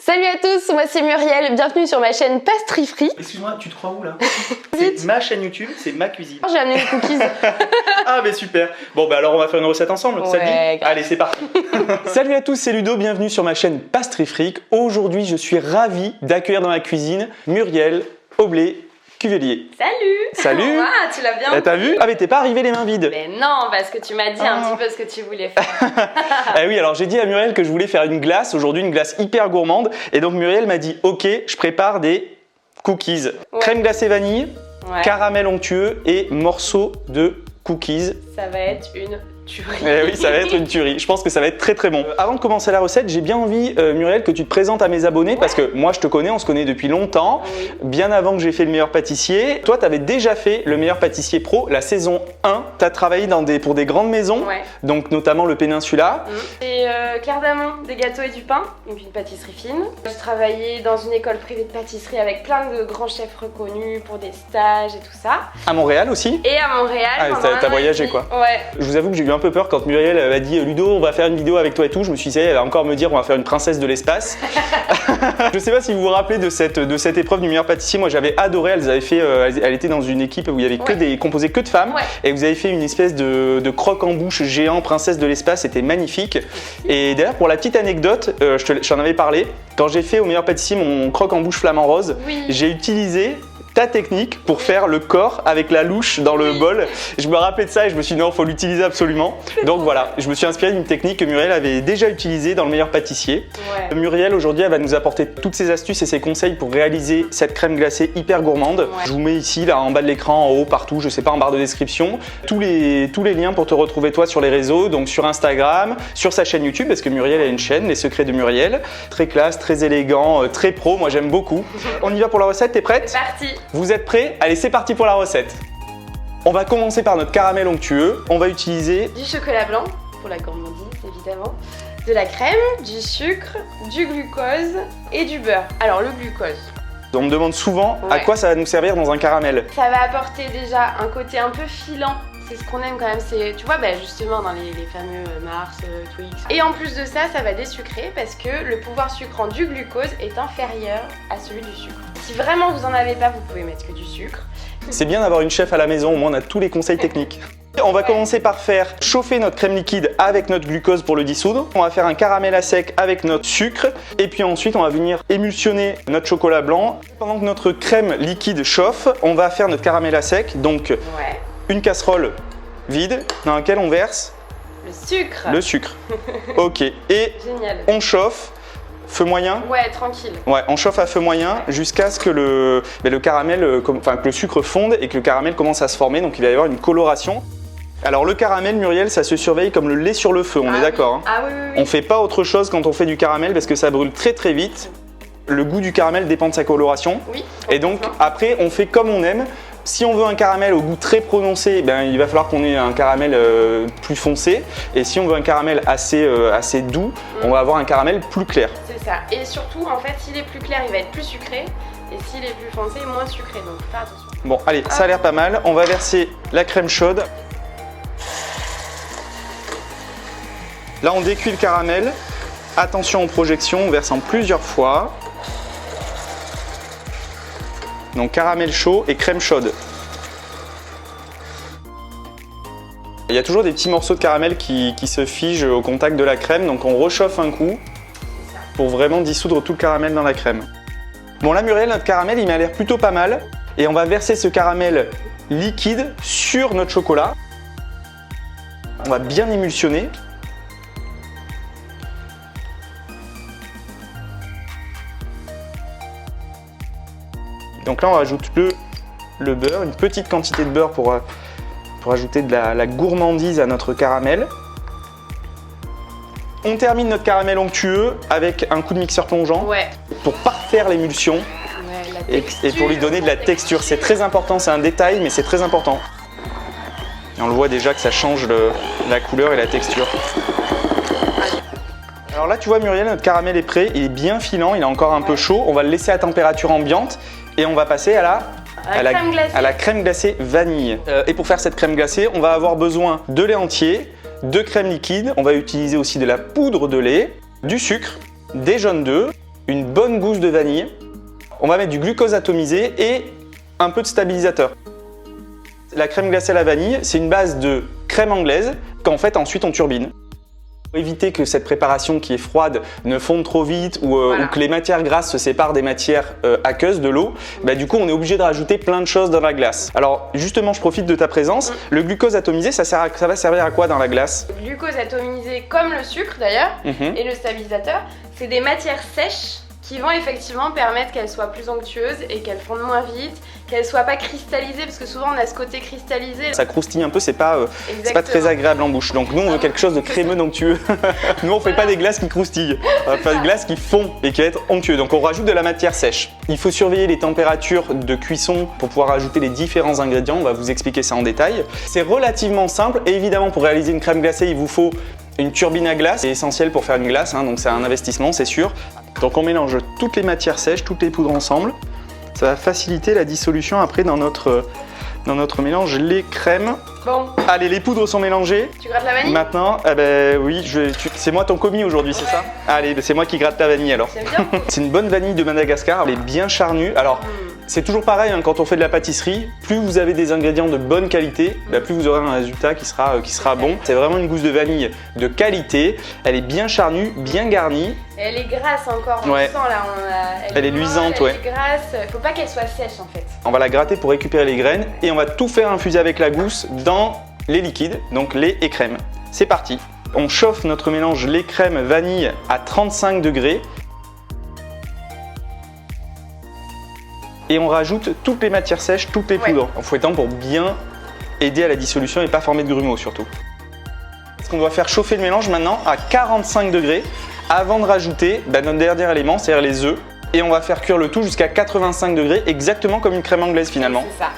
Salut à tous, moi c'est Muriel, bienvenue sur ma chaîne Pastry Free. Excuse-moi, tu te crois où là? C'est ma chaîne YouTube, c'est ma cuisine. J'ai amené les cookies. Ah mais super. Bon bah alors on va faire une recette ensemble, ça te dit? Grave. Allez c'est parti. Salut à tous, c'est Ludo, bienvenue sur ma chaîne Pastry Free. Aujourd'hui je suis ravi d'accueillir dans ma cuisine Muriel Oblé Cuvelier. Salut. Ah, tu l'as bien. T'as vu? Ah mais t'es pas arrivé les mains vides. Mais non, parce que tu m'as dit un petit peu ce que tu voulais faire. Ah oui, alors j'ai dit à Muriel que je voulais faire une glace, aujourd'hui une glace hyper gourmande. Et donc Muriel m'a dit ok, je prépare des cookies. Ouais. Crème glacée vanille, Ouais. caramel onctueux et morceaux de cookies. Ça va être une tuerie. Eh oui, ça va être une tuerie. Je pense que ça va être très très bon. Avant de commencer la recette, j'ai bien envie, Muriel, que tu te présentes à mes abonnés parce que moi je te connais, on se connaît depuis longtemps, Oui. bien avant que j'ai fait le meilleur pâtissier. Toi, tu avais déjà fait le meilleur pâtissier pro, la saison 1. Tu as travaillé pour des grandes maisons, Ouais. donc notamment le Péninsula. C'est Claire Damon, des gâteaux et du pain, donc une pâtisserie fine. J'ai travaillé dans une école privée de pâtisserie avec plein de grands chefs reconnus pour des stages et tout ça. À Montréal aussi. Et à Montréal. Ah, pendant t'as un an et voyagé, demi. quoi. Ouais. Je vous avoue que j'ai eu un peu peur quand Muriel m'a dit Ludo, on va faire une vidéo avec toi et tout. Je me suis dit, elle va encore me dire, on va faire une princesse de l'espace. Je sais pas si vous vous rappelez de cette épreuve du meilleur pâtissier. Moi, j'avais adoré. Elle était dans une équipe où il y avait composé que de femmes. Ouais. Et vous avez fait une espèce de croque en bouche géant, princesse de l'espace. C'était magnifique. Et d'ailleurs, pour la petite anecdote, j'en avais parlé. Quand j'ai fait au meilleur pâtissier mon croque en bouche flamant rose, Oui. j'ai utilisé ta technique pour faire le corps avec la louche dans le bol. Je me rappelais de ça et je me suis dit non, il faut l'utiliser absolument. Donc voilà, je me suis inspiré d'une technique que Muriel avait déjà utilisée dans le meilleur pâtissier. Ouais. Muriel aujourd'hui, elle va nous apporter toutes ses astuces et ses conseils pour réaliser cette crème glacée hyper gourmande. Ouais. Je vous mets ici, là, en bas de l'écran, en haut, partout, je sais pas, en barre de description, tous les liens pour te retrouver toi sur les réseaux, donc sur Instagram, sur sa chaîne YouTube, parce que Muriel a une chaîne, Les Secrets de Muriel. Très classe, très élégant, très pro, moi j'aime beaucoup. On y va pour la recette, t'es prête? C'est parti. Vous êtes prêts? Allez, c'est parti pour la recette. On va commencer par notre caramel onctueux. On va utiliser Du chocolat blanc, pour la gourmandise évidemment, de la crème, du sucre, du glucose et du beurre. Alors le glucose, On me demande souvent à Ouais. quoi ça va nous servir dans un caramel. ça va apporter déjà un côté un peu filant. C'est ce qu'on aime quand même, c'est, tu vois, justement dans les fameux Mars, Twix. Et en plus de ça, ça va désucrer parce que le pouvoir sucrant du glucose est inférieur à celui du sucre. Si vraiment vous en avez pas, vous pouvez mettre que du sucre. C'est bien d'avoir une chef à la maison, au moins on a tous les conseils techniques. On va commencer par faire chauffer notre crème liquide avec notre glucose pour le dissoudre. On va faire un caramel à sec avec notre sucre. Et puis ensuite, on va venir émulsionner notre chocolat blanc. Pendant que notre crème liquide chauffe, on va faire notre caramel à sec. Donc Ouais. une casserole vide dans laquelle on verse Le sucre. le sucre. Ok, et Génial. on chauffe, feu moyen. Ouais, tranquille. Ouais, on chauffe à feu moyen jusqu'à ce que le caramel, que le sucre fonde et que le caramel commence à se former. Donc il va y avoir une coloration. Alors le caramel, Muriel, ça se surveille comme le lait sur le feu, on est d'accord, hein. Ah oui, oui, oui. On fait pas autre chose quand on fait du caramel parce que ça brûle très très vite. Le goût du caramel dépend de sa coloration. Oui. Et donc complètement. après, on fait comme on aime. Si on veut un caramel au goût très prononcé, il va falloir qu'on ait un caramel plus foncé. Et si on veut un caramel assez doux, on va avoir un caramel plus clair. C'est ça. Et surtout, en fait, s'il est plus clair, il va être plus sucré. Et s'il est plus foncé, moins sucré. Donc fais attention. Bon, allez, ça a l'air pas mal. On va verser la crème chaude. Là, on décuit le caramel. Attention aux projections, on verse en plusieurs fois. Donc caramel chaud et crème chaude. Il y a toujours des petits morceaux de caramel qui se figent au contact de la crème, donc on rechauffe un coup pour vraiment dissoudre tout le caramel dans la crème. Bon là Muriel, notre caramel il m'a l'air plutôt pas mal et on va verser ce caramel liquide sur notre chocolat. On va bien émulsionner. Donc là on rajoute le beurre, une petite quantité de beurre pour ajouter de la gourmandise à notre caramel. On termine notre caramel onctueux avec un coup de mixeur plongeant Ouais. pour parfaire l'émulsion Ouais, la et texture, pour lui donner de la texture. C'est très important, c'est un détail mais c'est très important. Et on le voit déjà que ça change la couleur et la texture. Alors là tu vois Muriel, notre caramel est prêt, il est bien filant, il est encore un peu chaud. On va le laisser à température ambiante et on va passer à la crème glacée vanille. Et pour faire cette crème glacée, on va avoir besoin de lait entier, de crème liquide, on va utiliser aussi de la poudre de lait, du sucre, des jaunes d'œufs, une bonne gousse de vanille. On va mettre du glucose atomisé et un peu de stabilisateur. La crème glacée à la vanille, c'est une base de crème anglaise qu'en fait ensuite on turbine. Pour éviter que cette préparation qui est froide ne fonde trop vite ou que les matières grasses se séparent des matières aqueuses de l'eau, du coup on est obligé de rajouter plein de choses dans la glace. Alors justement, je profite de ta présence. Le glucose atomisé, ça va servir à quoi dans la glace? Le glucose atomisé, comme le sucre d'ailleurs, et le stabilisateur, c'est des matières sèches qui vont effectivement permettre qu'elles soient plus onctueuses et qu'elles fondent moins vite, qu'elles soient pas cristallisées, parce que souvent on a ce côté cristallisé. Ça croustille un peu, c'est pas très agréable en bouche. Donc nous on veut quelque chose de crémeux, d'onctueux. Nous on fait pas des glaces qui croustillent, on fait des glaces qui fondent et qui vont être onctueux. Donc on rajoute de la matière sèche. Il faut surveiller les températures de cuisson pour pouvoir ajouter les différents ingrédients, on va vous expliquer ça en détail. C'est relativement simple et évidemment pour réaliser une crème glacée il vous faut une turbine à glace, c'est essentiel pour faire une glace, donc c'est un investissement, c'est sûr. Donc on mélange toutes les matières sèches, toutes les poudres ensemble. Ça va faciliter la dissolution après dans notre mélange les crèmes. Bon. Allez, les poudres sont mélangées. Tu grattes la vanille? Maintenant, oui, c'est moi ton commis aujourd'hui, c'est ça? Allez, c'est moi qui gratte la vanille alors. J'aime bien. C'est une bonne vanille de Madagascar, elle est bien charnue. Alors, c'est toujours pareil quand on fait de la pâtisserie, plus vous avez des ingrédients de bonne qualité, plus vous aurez un résultat qui sera bon. C'est vraiment une gousse de vanille de qualité, elle est bien charnue, bien garnie. Et elle est grasse encore, on sent là, elle est luisante, elle est grasse, faut pas qu'elle soit sèche en fait. On va la gratter pour récupérer les graines et on va tout faire infuser avec la gousse dans les liquides, donc lait et crème. C'est parti. On chauffe notre mélange lait crème vanille à 35 degrés. Et on rajoute toutes les matières sèches, toutes les poudres, en fouettant pour bien aider à la dissolution et pas former de grumeaux surtout. Parce qu'on doit faire chauffer le mélange maintenant à 45 degrés avant de rajouter notre dernier élément, c'est-à-dire les œufs. Et on va faire cuire le tout jusqu'à 85 degrés, exactement comme une crème anglaise finalement. C'est ça.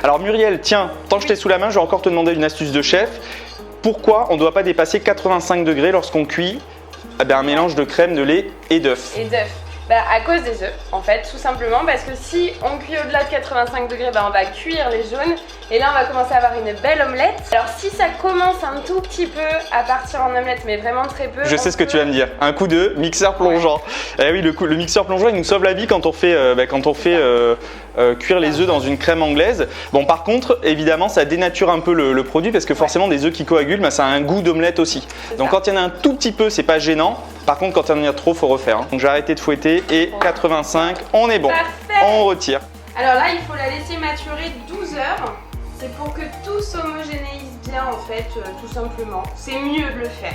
Alors Muriel, tiens, tant que je t'ai sous la main, je vais encore te demander une astuce de chef. Pourquoi on ne doit pas dépasser 85 degrés lorsqu'on cuit un mélange de crème, de lait et d'œufs? Et d'œufs. À cause des œufs, en fait, tout simplement parce que si on cuit au-delà de 85 degrés, on va cuire les jaunes et là on va commencer à avoir une belle omelette. Alors si ça commence un tout petit peu à partir en omelette, mais vraiment très peu. Je sais ce que tu vas me dire, un coup de mixeur plongeant. Eh oui, le mixeur plongeant il nous sauve la vie quand on fait, cuire les œufs dans une crème anglaise. Bon par contre, évidemment ça dénature un peu le produit parce que forcément des œufs qui coagulent, ça a un goût d'omelette aussi. Donc quand il y en a un tout petit peu, c'est pas gênant. Par contre, quand il y en a trop, faut refaire. Donc j'ai arrêté de fouetter et 85, on est bon. Parfait. On retire. Alors là, il faut la laisser maturer 12 heures. C'est pour que tout s'homogénéise bien en fait, tout simplement. C'est mieux de le faire.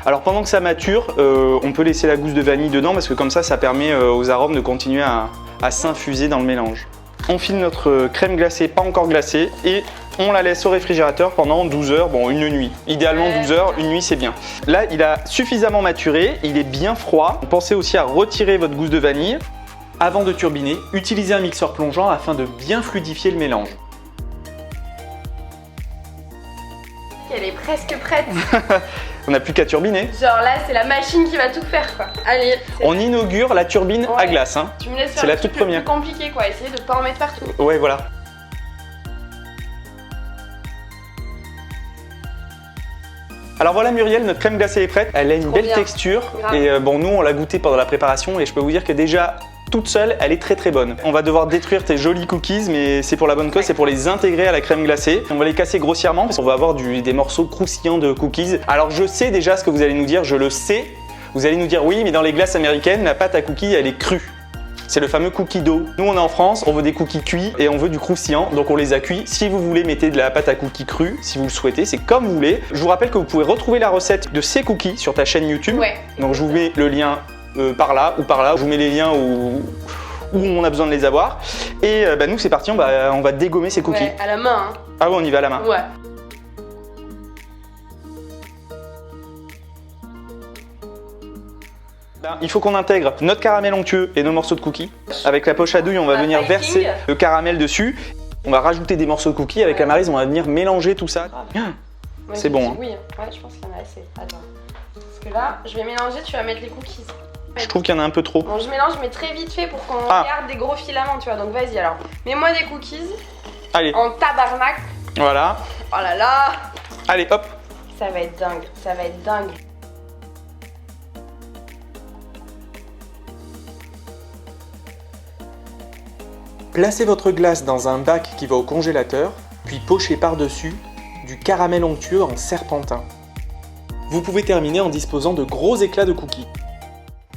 Alors pendant que ça mature, on peut laisser la gousse de vanille dedans parce que comme ça permet aux arômes de continuer à s'infuser dans le mélange. On file notre crème glacée, pas encore glacée, et on la laisse au réfrigérateur pendant 12 heures, une nuit. Idéalement 12 heures, une nuit c'est bien. Là, il a suffisamment maturé, il est bien froid. Pensez aussi à retirer votre gousse de vanille. Avant de turbiner, utilisez un mixeur plongeant afin de bien fluidifier le mélange. Elle est presque prête. On n'a plus qu'à turbiner. Genre là, c'est la machine qui va tout faire quoi. Allez. On inaugure la turbine à glace. Tu me laisses faire c'est la toute première. C'est plus compliqué quoi, essayer de pas en mettre partout. Ouais, voilà. Alors voilà Muriel, notre crème glacée est prête. Elle a une belle texture. Grave. Et nous on l'a goûtée pendant la préparation et je peux vous dire que déjà toute seule, elle est très très bonne. On va devoir détruire tes jolis cookies, mais c'est pour la bonne cause, c'est pour les intégrer à la crème glacée. On va les casser grossièrement parce qu'on va avoir des morceaux croustillants de cookies. Alors je sais déjà ce que vous allez nous dire, je le sais. Vous allez nous dire oui, mais dans les glaces américaines, la pâte à cookies, elle est crue. C'est le fameux cookie dough. Nous on est en France, on veut des cookies cuits et on veut du croustillant, donc on les a cuits. Si vous voulez, mettez de la pâte à cookies crue, si vous le souhaitez, c'est comme vous voulez. Je vous rappelle que vous pouvez retrouver la recette de ces cookies sur ta chaîne YouTube. Ouais. Donc je vous mets le lien par là ou par là. Je vous mets les liens où on a besoin de les avoir. Et nous c'est parti, on va dégommer ces cookies. Ouais, à la main. Ah ouais, on y va à la main. Ouais. Il faut qu'on intègre notre caramel onctueux et nos morceaux de cookies. Avec la poche à douille, on va venir verser le caramel dessus. On va rajouter des morceaux de cookies. Avec la Maryse, on va venir mélanger tout ça. C'est bon. Oui, ouais, je pense qu'il y en a assez. Attends. Parce que là, je vais mélanger, tu vas mettre les cookies. Je trouve qu'il y en a un peu trop. Bon, je mélange, mais très vite fait pour qu'on garde des gros filaments, tu vois. Donc vas-y alors. Mets-moi des cookies. Allez. En tabarnak. Voilà. Oh là là. Allez, hop. Ça va être dingue, ça va être dingue. Placez votre glace dans un bac qui va au congélateur, puis pochez par-dessus du caramel onctueux en serpentin. Vous pouvez terminer en disposant de gros éclats de cookies.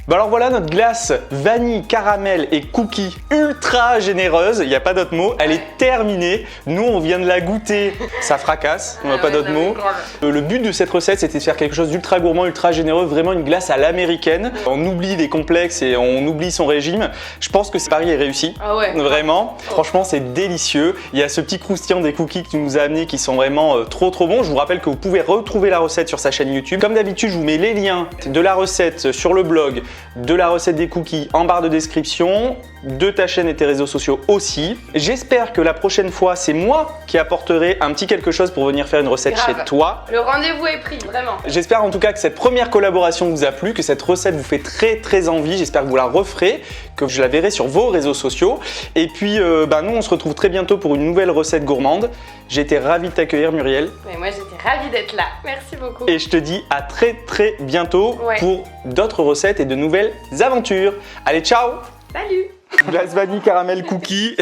Bah alors voilà notre glace vanille, caramel et cookies ultra généreuse, il n'y a pas d'autre mot, elle est terminée. Nous on vient de la goûter, ça fracasse, on n'a pas d'autre mot. Le but de cette recette c'était de faire quelque chose d'ultra gourmand, ultra généreux, vraiment une glace à l'américaine. On oublie les complexes et on oublie son régime. Je pense que ce pari est réussi, vraiment. Franchement c'est délicieux. Il y a ce petit croustillant des cookies que tu nous as amené qui sont vraiment trop bons. Je vous rappelle que vous pouvez retrouver la recette sur sa chaîne YouTube. Comme d'habitude je vous mets les liens de la recette sur le blog, de la recette des cookies en barre de description, de ta chaîne et tes réseaux sociaux aussi. J'espère que la prochaine fois, c'est moi qui apporterai un petit quelque chose pour venir faire une recette chez toi. Le rendez-vous est pris, vraiment. J'espère en tout cas que cette première collaboration vous a plu, que cette recette vous fait très envie. J'espère que vous la referez, que je la verrai sur vos réseaux sociaux. Et puis, nous, on se retrouve très bientôt pour une nouvelle recette gourmande. J'ai été ravi de t'accueillir, Muriel. Mais moi, j'étais ravie d'être là. Merci beaucoup. Et je te dis à très bientôt pour d'autres recettes et de nouvelles aventures. Allez, ciao! Salut! Glace vanille caramel cookie.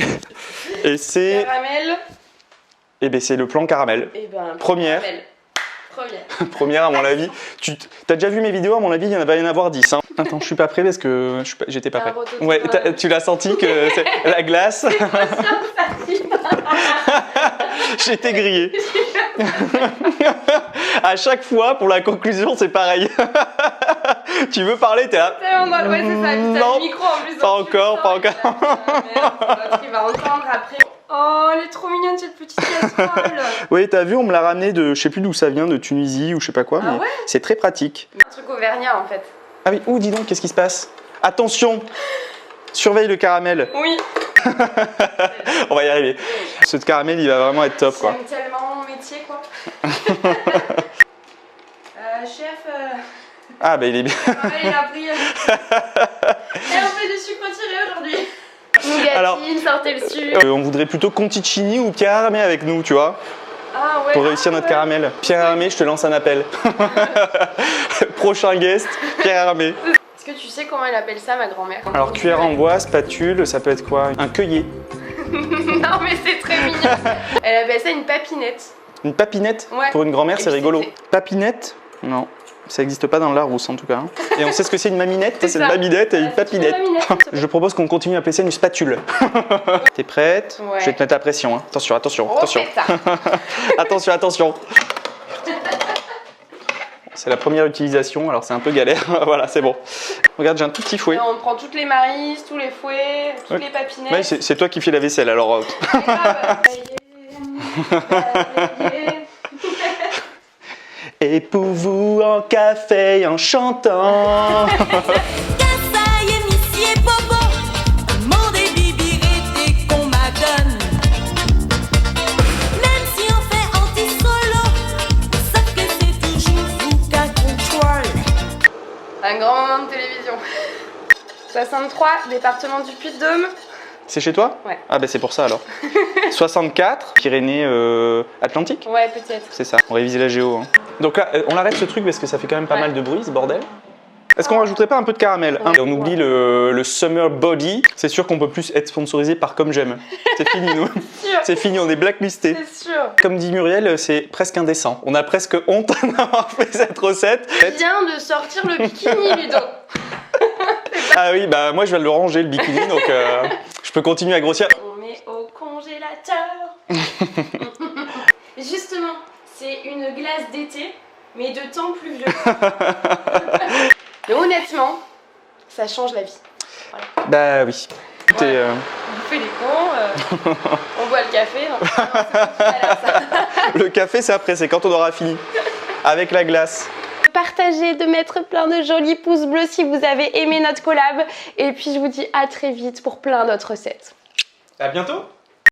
Et c'est... Caramel. Eh ben c'est le plan caramel. Et ben, première. Caramel. Première à mon avis. Tu as déjà vu mes vidéos, à mon avis, il va y en avoir 10. Hein. Attends, je suis pas prêt parce que j'étais pas prêt. Ouais, tu l'as senti que c'est la glace. J'étais grillé. À chaque fois, pour la conclusion, c'est pareil. Tu veux parler, t'es là. Ouais, c'est ça. Non, le micro en plus. Pas encore, pas encore. Merde, il va entendre après. Oh, elle est trop mignonne cette petite casserole. Oui, t'as vu, on me l'a ramené de, je sais plus d'où ça vient, de Tunisie ou je sais pas quoi, mais c'est très pratique. Un truc auvergnat en fait. Ah oui, dis donc, qu'est-ce qui se passe? Attention, surveille le caramel. Oui. On va y arriver. Ce caramel, il va vraiment être top, quoi. J'aime tellement mon métier, quoi. Chef. Ah bah il est bien. Il a pris. Et on fait du sucre tiré aujourd'hui. Nougatine, sortez le sucre. On voudrait plutôt Conticini ou Pierre Hermé avec nous, tu vois. Ah ouais. Pour réussir notre caramel. Pierre Hermé, je te lance un appel. Prochain guest, Pierre Hermé. Est-ce que tu sais comment elle appelle ça, ma grand-mère? Alors cuillère en bois, spatule, ça peut être quoi? Un cueillet. Non mais c'est très mignon. Elle appelle ça une papinette. Une papinette? Ouais. Pour une grand-mère, c'est rigolo. Papinette? Non. Ça n'existe pas dans le Larousse en tout cas. Et on sait ce que c'est une maminette, c'est une maminette et une papinette. Je propose qu'on continue à appeler ça une spatule. T'es prête? Je vais te mettre la pression. Hein. Attention. Attention. C'est la première utilisation, alors c'est un peu galère. Voilà, c'est bon. Regarde, j'ai un tout petit fouet. On prend toutes les marises, tous les fouets, toutes les papinettes. Ouais, c'est toi qui fais la vaisselle alors. Et pour vous en café en chantant. Un grand moment de télévision. 63, département du Puy-de-Dôme. C'est chez toi? Ouais. Ah bah c'est pour ça alors. 64, Pyrénées Atlantiques? Ouais, peut-être. C'est ça, on révisait la géo. Hein. Donc là, on arrête ce truc parce que ça fait quand même pas mal de bruit ce bordel. Est-ce qu'on rajouterait pas un peu de caramel hein? On oublie le Summer Body. C'est sûr qu'on peut plus être sponsorisé par Comme J'aime. C'est fini nous. C'est fini, on est blacklisté. C'est sûr. Comme dit Muriel, c'est presque indécent. On a presque honte d'avoir fait cette recette. Viens de sortir le bikini, Ludo. Ah oui, bah moi je viens de le ranger le bikini, donc je peux continuer à grossir. On met au congélateur. Justement, c'est une glace d'été, mais de temps pluvieux. Mais honnêtement, ça change la vie. Voilà. Bah oui. Ouais. On fait les cons, on boit le café. Non, ça. Le café c'est après, c'est quand on aura fini. Avec la glace. Partagez, de mettre plein de jolis pouces bleus si vous avez aimé notre collab. Et puis je vous dis à très vite pour plein d'autres recettes. À bientôt.